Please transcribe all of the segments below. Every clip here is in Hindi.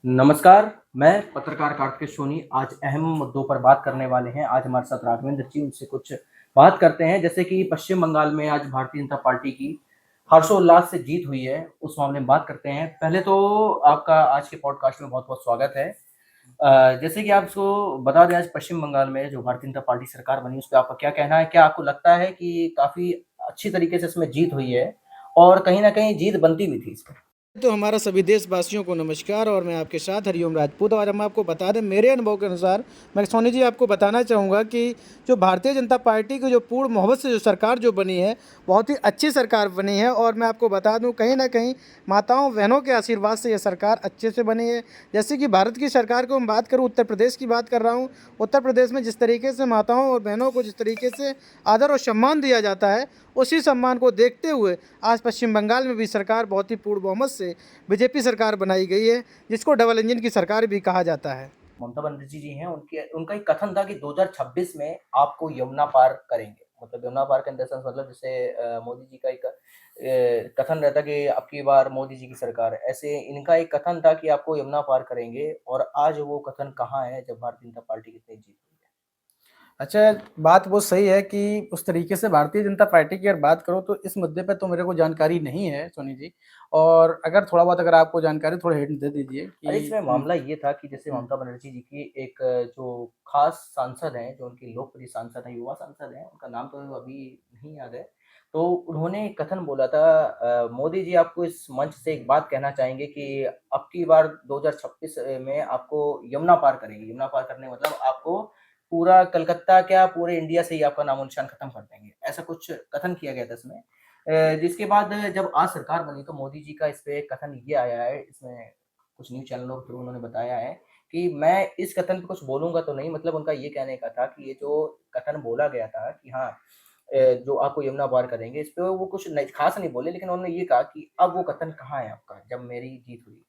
नमस्कार, मैं पत्रकार कार्तिकेय सोनी आज अहम मुद्दों पर बात करने वाले हैं। आज हमारे साथ राघवेंद्र जी, उनसे कुछ बात करते हैं। जैसे कि पश्चिम बंगाल में आज भारतीय जनता पार्टी की हर्षोल्लास से जीत हुई है, उस मामले में बात करते हैं। पहले तो आपका आज के पॉडकास्ट में बहुत-बहुत स्वागत है। जैसे कि आपको बता दें, आज पश्चिम बंगाल में जो भारतीय जनता पार्टी सरकार बनी, उस पे आपका क्या कहना है? क्या आपको लगता है कि काफ़ी अच्छी तरीके से इसमें जीत हुई है और कहीं न कहीं जीत बनती भी थी इसमें? तो हमारा सभी देशवासियों को नमस्कार और मैं आपके साथ हरिओम राजपूत। और हम आपको बता दें, मेरे अनुभव के अनुसार मैं सोनी जी आपको बताना चाहूँगा कि जो भारतीय जनता पार्टी की जो पूर्ण मोहब्बत से जो सरकार जो बनी है, बहुत ही अच्छी सरकार बनी है। और मैं आपको बता दूं, कहीं ना कहीं माताओं बहनों के आशीर्वाद से यह सरकार अच्छे से बनी है। जैसे कि भारत की सरकार को हम बात करूँ, उत्तर प्रदेश की बात कर रहा हूँ। उत्तर प्रदेश में जिस तरीके से माताओं और बहनों को जिस तरीके से आदर और सम्मान दिया जाता है, उसी सम्मान को देखते हुए आज पश्चिम बंगाल में भी सरकार बहुत ही पूर्ण बहुमत से बीजेपी सरकार बनाई गई है, जिसको डबल इंजन की सरकार भी कहा जाता है। ममता बनर्जी जी हैं, उनका एक कथन था कि 2026 में आपको यमुना पार करेंगे। मतलब यमुना पार इन द सेंस, मतलब जैसे मोदी जी का एक कथन रहता कि अब की बार मोदी जी की सरकार, ऐसे इनका एक कथन था कि आपको यमुना पार करेंगे। और आज वो कथन कहाँ है जब भारतीय जनता पार्टी की इतनी जीत हुई है? अच्छा, बात वो सही है कि उस तरीके से भारतीय जनता पार्टी की अगर बात करो तो इस मुद्दे पे तो मेरे को जानकारी नहीं है सोनी जी। और अगर थोड़ा बहुत अगर आपको जानकारी, थोड़ा हिंट दे दीजिए अरे, कि इसमें मामला ये था कि जैसे हुँ। ममता बनर्जी जी की एक जो खास सांसद हैं, जो उनकी लोकप्रिय सांसद हैं, युवा सांसद हैं, उनका नाम तो अभी नहीं याद है। तो उन्होंने एक कथन बोला था, मोदी जी आपको इस मंच से एक बात कहना चाहेंगे कि अब की बार 2026 में आपको यमुना पार करेंगे। यमुना पार करने मतलब आपको पूरा कलकत्ता, क्या पूरे इंडिया से ही आपका नामो-निशान खत्म कर देंगे। ऐसा कुछ कथन किया गया था इसमें। जिसके बाद जब आज सरकार बनी तो मोदी जी का इस पे कथन ये आया है, इसमें कुछ न्यूज़ चैनलों के थ्रू उन्होंने बताया है कि मैं इस कथन पे कुछ बोलूँगा तो नहीं। मतलब उनका ये कहने का था कि ये जो कथन बोला गया था कि हाँ, जो आपको यमुना पार करेंगे, इस पे वो कुछ नहीं ख़ास नहीं बोले, लेकिन उन्होंने ये कहा कि अब वो कथन कहाँ है आपका, जब मेरी जीत हुई।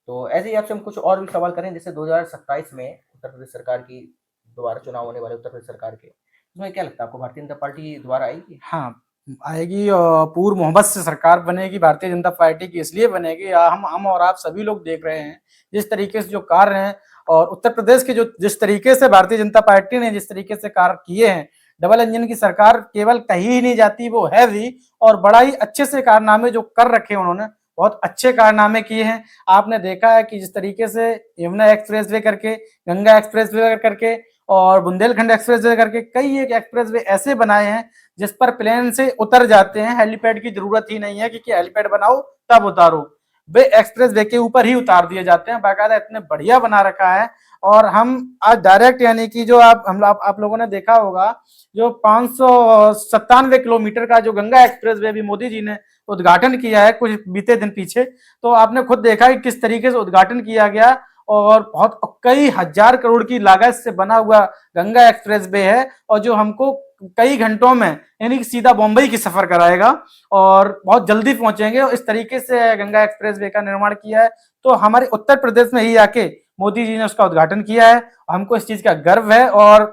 तो ऐसे ही आपसे हम कुछ और भी सवाल करें, जैसे 2027 में उत्तर प्रदेश सरकार की दोबारा चुनाव होने वाले उत्तर प्रदेश सरकार के, उसमें क्या लगता है आपको, भारतीय जनता पार्टी दोबारा आएगी? हाँ, आएगी और पूर्ण मोहब्बत से सरकार बनेगी भारतीय जनता पार्टी की, इसलिए बनेगी हम और आप सभी लोग देख रहे हैं, जिस तरीके से जो कार्य हैं और उत्तर प्रदेश के जो जिस तरीके से भारतीय जनता पार्टी ने जिस तरीके से कार्य किए हैं, डबल इंजन की सरकार केवल कही ही नहीं जाती, वो है भी। और बड़ा ही अच्छे से कारनामे जो कर रखे हैं उन्होंने, बहुत अच्छे कारनामे किए हैं। आपने देखा है कि जिस तरीके से यमुना एक्सप्रेस वे करके, गंगा एक्सप्रेस वे करके और बुंदेलखंड एक्सप्रेस वे करके कई एक एक्सप्रेस वे ऐसे बनाए हैं जिस पर प्लेन से उतर जाते हैं, हेलीपैड की जरूरत ही नहीं है कि हेलीपैड बनाओ तब उतारो, वे एक्सप्रेस वे के ऊपर ही उतार दिए जाते हैं। बाकायदा इतने बढ़िया बना रखा है। और हम आज डायरेक्ट, यानी कि जो आप लोगों ने देखा होगा, जो 597 किलोमीटर का जो गंगा एक्सप्रेस वे भी मोदी जी ने उद्घाटन किया है कुछ बीते दिन पीछे, तो आपने खुद देखा कि किस तरीके से उद्घाटन किया गया। और बहुत कई हजार करोड़ की लागत से बना हुआ गंगा एक्सप्रेस वे है, और जो हमको कई घंटों में, यानी कि सीधा बम्बई की सफर कराएगा और बहुत जल्दी पहुंचेंगे। और इस तरीके से गंगा एक्सप्रेस वे का निर्माण किया है। तो हमारे उत्तर प्रदेश में ही आके मोदी जी ने उसका उद्घाटन किया है। हमको इस चीज का गर्व है और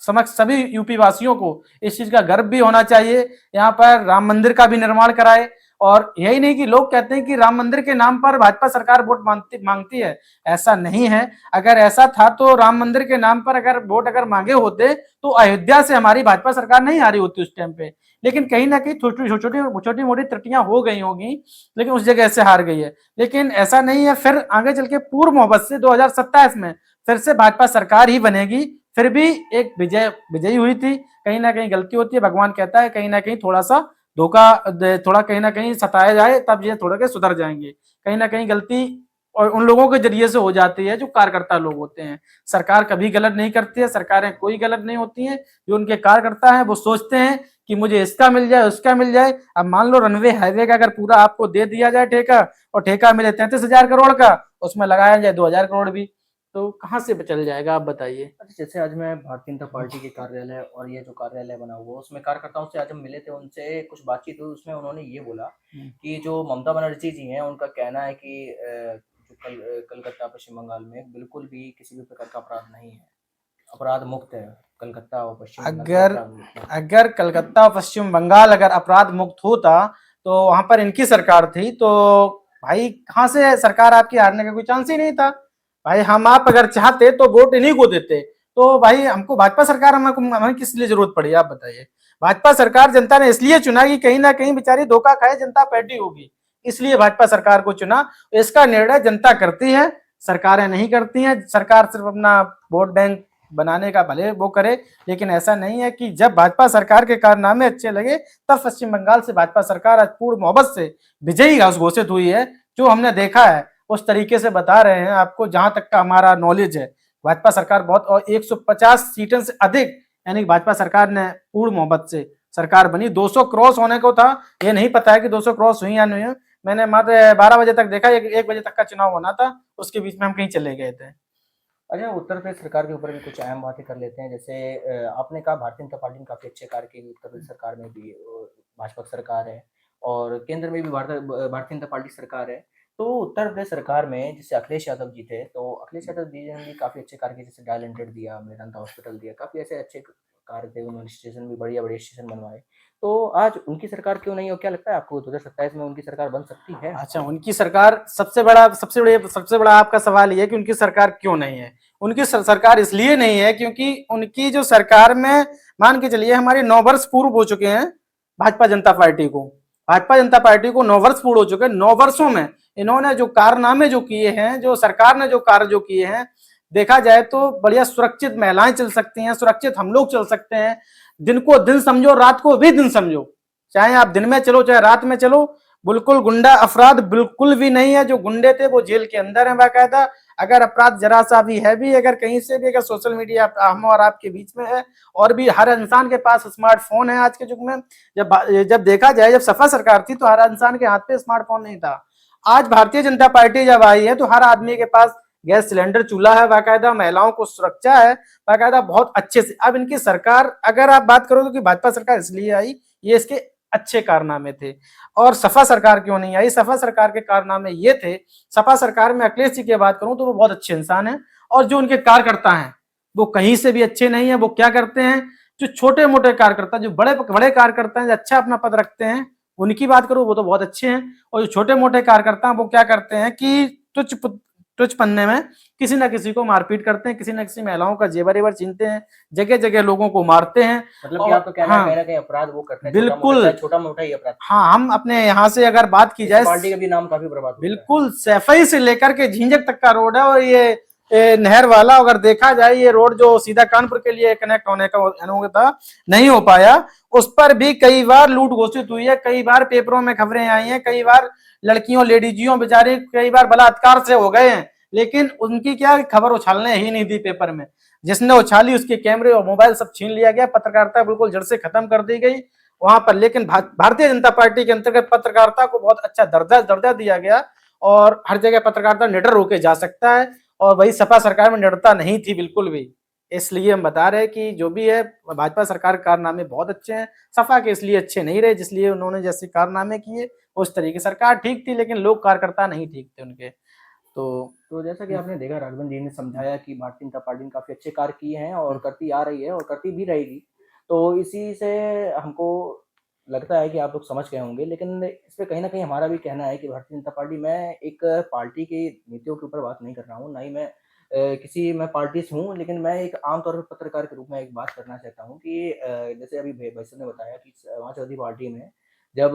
समझ सभी यूपी वासियों को इस चीज का गर्व भी होना चाहिए। यहाँ पर राम मंदिर का भी निर्माण कराए। और यही नहीं कि लोग कहते हैं कि राम मंदिर के नाम पर भाजपा सरकार वोट मांगती है, ऐसा नहीं है। अगर ऐसा था तो राम मंदिर के नाम पर अगर वोट अगर मांगे होते तो अयोध्या से हमारी भाजपा सरकार नहीं आ रही होती उस टाइम पे। लेकिन कहीं ना कहीं छोटी मोटी त्रुटियां हो गई होगी, लेकिन उस जगह से हार गई है। लेकिन ऐसा नहीं है, फिर आगे चल के पूर्ण मोहब्बत से 2027 में फिर से भाजपा सरकार ही बनेगी। फिर भी एक विजयी हुई थी, कहीं ना कहीं गलती होती है, भगवान कहता है कहीं ना कहीं थोड़ा सा धोखा, थोड़ा कहीं ना कहीं सताया जाए तब ये थोड़ा के सुधर जाएंगे। कहीं ना कहीं गलती और उन लोगों के जरिए से हो जाती है जो कार्यकर्ता लोग होते हैं। सरकार कभी गलत नहीं करती है, सरकारें कोई गलत नहीं होती हैं। जो उनके कार्यकर्ता हैं वो सोचते हैं कि मुझे इसका मिल जाए, उसका मिल जाए। अब मान लो रनवे हाईवे का अगर पूरा आपको दे दिया जाए ठेका, और ठेका मिले 33,000 करोड़ का, उसमें लगाया जाए 2,000 करोड़ भी, तो कहाँ से चल जाएगा, आप बताइए। अच्छा, जैसे आज मैं भारतीय जनता पार्टी के कार्यालय और ये जो कार्यालय बना हुआ है, उसमें कार्यकर्ताओं से आज हम मिले थे, उनसे कुछ बातचीत हुई, उसमें उन्होंने ये बोला कि जो ममता बनर्जी जी हैं, उनका कहना है कि जो कलकत्ता पश्चिम बंगाल में बिल्कुल भी किसी भी प्रकार का अपराध नहीं है, अपराध मुक्त है। कलकत्ता और पश्चिम बंगाल पूरा अगर अपराध मुक्त है। अगर कलकत्ता पश्चिम बंगाल अगर अपराध मुक्त होता तो वहां पर इनकी सरकार थी, तो भाई कहाँ से सरकार आपकी हारने का कोई चांस ही नहीं था। भाई हम आप अगर चाहते तो वोट इन्हीं को देते। तो भाई हमको भाजपा सरकार हमें किस लिए जरूरत पड़ी आप बताइए। भाजपा सरकार जनता ने इसलिए चुना कि कहीं ना कहीं बेचारी धोखा खाए जनता पार्टी होगी, इसलिए भाजपा सरकार को चुना। इसका निर्णय जनता करती है, सरकारें नहीं करती हैं। सरकार सिर्फ अपना वोट बैंक बनाने का भले वो करे, लेकिन ऐसा नहीं है कि जब भाजपा सरकार के कारनामे अच्छे लगे तब पश्चिम बंगाल से भाजपा सरकार आज पूर्ण मोहब्बत से विजयी घोषित हुई है। जो हमने देखा है उस तरीके से बता रहे हैं आपको, जहां तक का हमारा नॉलेज है भाजपा सरकार बहुत, और 150 सीटों से अधिक यानी भाजपा सरकार ने पूर्ण मोहब्बत से सरकार बनी। 200 क्रॉस होने को था, ये नहीं पता है कि 200 क्रॉस हुई या नहीं हुई। मैंने मात्र 12 बजे तक देखा, 1 बजे तक का चुनाव होना था, उसके बीच में हम कहीं चले गए थे। अच्छा, उत्तर प्रदेश सरकार के ऊपर भी कुछ अहम बातें कर लेते हैं। जैसे आपने कहा भारतीय जनता पार्टी ने काफ़ी अच्छे कार्य किए उत्तर प्रदेश सरकार में भी, भाजपा सरकार है और केंद्र में भी भारतीय जनता पार्टी सरकार है। तो उत्तर प्रदेश सरकार में जैसे अखिलेश यादव जी थे, तो अखिलेश यादव जी ने भी काफ़ी अच्छे कार्य किए, जैसे डायल 100 दिया, मेदांता हॉस्पिटल दिया, काफ़ी ऐसे अच्छे कार्य थे। उन्होंने स्टेशन भी बढ़िया-बढ़िया स्टेशन बनवाए। तो आज उनकी सरकार क्यों नहीं है और क्या लगता है आपको 2027 में उनकी सरकार बन सकती है? अच्छा, उनकी सरकार सबसे बड़ा आपका सवाल ये है कि उनकी सरकार क्यों नहीं है। उनकी सरकार इसलिए नहीं है क्योंकि उनकी जो सरकार में मान के चलिए हमारे 9 वर्ष पूर्व हो चुके हैं। भाजपा जनता पार्टी को 9 वर्ष पूर्ण हो चुके हैं। 9 वर्षों में इन्होंने जो कारनामे जो किए हैं, जो सरकार ने जो कार्य जो किए हैं, देखा जाए तो बढ़िया सुरक्षित महिलाएं चल सकती हैं, सुरक्षित हम लोग चल सकते हैं। दिन को दिन समझो, रात को भी दिन समझो, चाहे आप दिन में चलो चाहे रात में चलो, बिल्कुल गुंडा अपराध बिल्कुल भी नहीं है। जो गुंडे थे वो जेल के अंदर है बाकायदा। अगर अपराध जरा सा भी है भी, अगर कहीं से भी, अगर सोशल मीडिया हम और आपके बीच में है, और भी हर इंसान के पास स्मार्टफोन है आज के युग में। जब देखा जाए, जब सपा सरकार थी तो हर इंसान के हाथ पे स्मार्टफोन नहीं था। आज भारतीय जनता पार्टी जब आई है तो हर आदमी के पास गैस सिलेंडर, चूल्हा है बाकायदा, महिलाओं को सुरक्षा है बाकायदा बहुत अच्छे से। अब इनकी सरकार अगर आप बात करो तो कि भाजपा सरकार इसलिए आई, ये इसके अच्छे कारनामे थे। और सपा सरकार क्यों नहीं आई, सपा सरकार के कारनामे ये थे, सपा सरकार में अखिलेश जी की बात करूं तो वो बहुत अच्छे इंसान हैं, और जो उनके कार्यकर्ता हैं वो कहीं से भी अच्छे नहीं है। वो क्या करते हैं, जो छोटे मोटे कार्यकर्ता, जो बड़े बड़े कार्यकर्ता हैं, जो अच्छा अपना पद रखते हैं, उनकी बात करूं वो तो बहुत अच्छे हैं। और जो छोटे मोटे कार्यकर्ता हैं वो क्या करते हैं कि तुच्छ पन्ने में किसी ना किसी को मारपीट करते हैं, किसी ना किसी महिलाओं का जेवर एवर छीनते हैं, जगह जगह लोगों को मारते हैं। मतलब कि आपका कहना है हाँ, कहीं न कहीं अपराध वो करते हैं, बिल्कुल। छोटा-मोटा ही अपराध। हाँ, हम अपने यहाँ से अगर बात की जाए, पार्टी का भी नाम काफ़ी बर्बाद हो गया है। बिल्कुल सैफई से लेकर के झींझक तक का रोड है, और ये नहर वाला अगर देखा जाए, ये रोड जो सीधा कानपुर के लिए कनेक्ट होने का था, नहीं हो पाया। उस पर भी कई बार लूट घोषित हुई है, कई बार पेपरों में खबरें आई हैं, कई बार लड़कियों लेडीजियों बेचारे कई बार बलात्कार से हो गए हैं, लेकिन उनकी क्या खबर उछालने ही नहीं दी पेपर में। जिसने उछाली उसके कैमरे और मोबाइल सब छीन लिया गया, पत्रकारिता बिल्कुल जड़ से खत्म कर दी गई वहां पर। लेकिन भारतीय जनता पार्टी के अंतर्गत पत्रकारिता को बहुत अच्छा दर्जा दिया गया, और हर जगह पत्रकारिता निडर होके जा सकता है, और वही सपा सरकार में निडरता नहीं थी बिल्कुल भी। इसलिए हम बता रहे हैं कि जो भी है भाजपा सरकार कारनामे बहुत अच्छे हैं, सपा के इसलिए अच्छे नहीं रहे जिसलिए उन्होंने जैसे कारनामे किए उस तरीके। सरकार ठीक थी लेकिन लोग कार्यकर्ता नहीं ठीक थे उनके। तो जैसा कि आपने देखा, राघवन जी ने समझाया कि भारतीय जनता पार्टी ने काफ़ी अच्छे कार्य किए हैं और करती आ रही है और करती भी रहेगी। तो इसी से हमको लगता है कि आप लोग समझ गए होंगे, लेकिन इसमें कहीं न कहीं हमारा भी कहना है कि भारतीय जनता पार्टी, मैं एक पार्टी की नीतियों के ऊपर बात नहीं कर रहा हूँ, ना ही मैं मैं पार्टी से हूँ, लेकिन मैं एक आम तौर पे पत्रकार के रूप में एक बात करना चाहता हूँ कि जैसे अभी भाई साहब ने बताया कि समाजवादी पार्टी में जब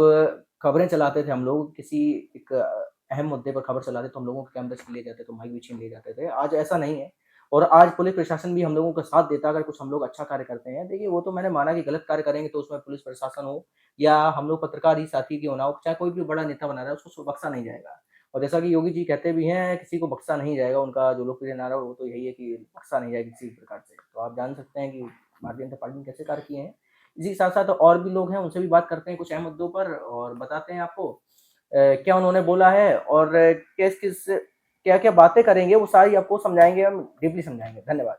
खबरें चलाते थे हम लोग, किसी एक अहम मुद्दे पर खबर चलाते तो हम लोगों के कैमरे छीन लिए जाते थे, माइक भी छीन लिए जाते थे। आज ऐसा नहीं है और आज पुलिस प्रशासन भी हम लोगों का साथ देता है अगर कुछ हम लोग अच्छा कार्य करते हैं। देखिए, वो तो मैंने माना कि गलत कार्य करेंगे तो उसमें पुलिस प्रशासन हो या हम लोग पत्रकार ही साथी क्यों ना हो, चाहे कोई भी बड़ा नेता बना रहा है उसको बख्शा नहीं जाएगा। और जैसा कि योगी जी कहते भी हैं, किसी को बख्शा नहीं जाएगा, उनका जो लोकप्रिय नारा वो तो यही है कि बख्शा नहीं जाएगा किसी भी प्रकार से। तो आप जान सकते हैं कि भारतीय जनता पार्टी ने कैसे कार्य किए हैं। इसी के साथ-साथ और भी लोग हैं, उनसे भी बात करते हैं कुछ अहम मुद्दों पर और बताते हैं आपको क्या उन्होंने बोला है और किस-किस क्या-क्या बातें करेंगे, वो सारी आपको समझाएँगे, हम डीपली समझाएँगे। धन्यवाद।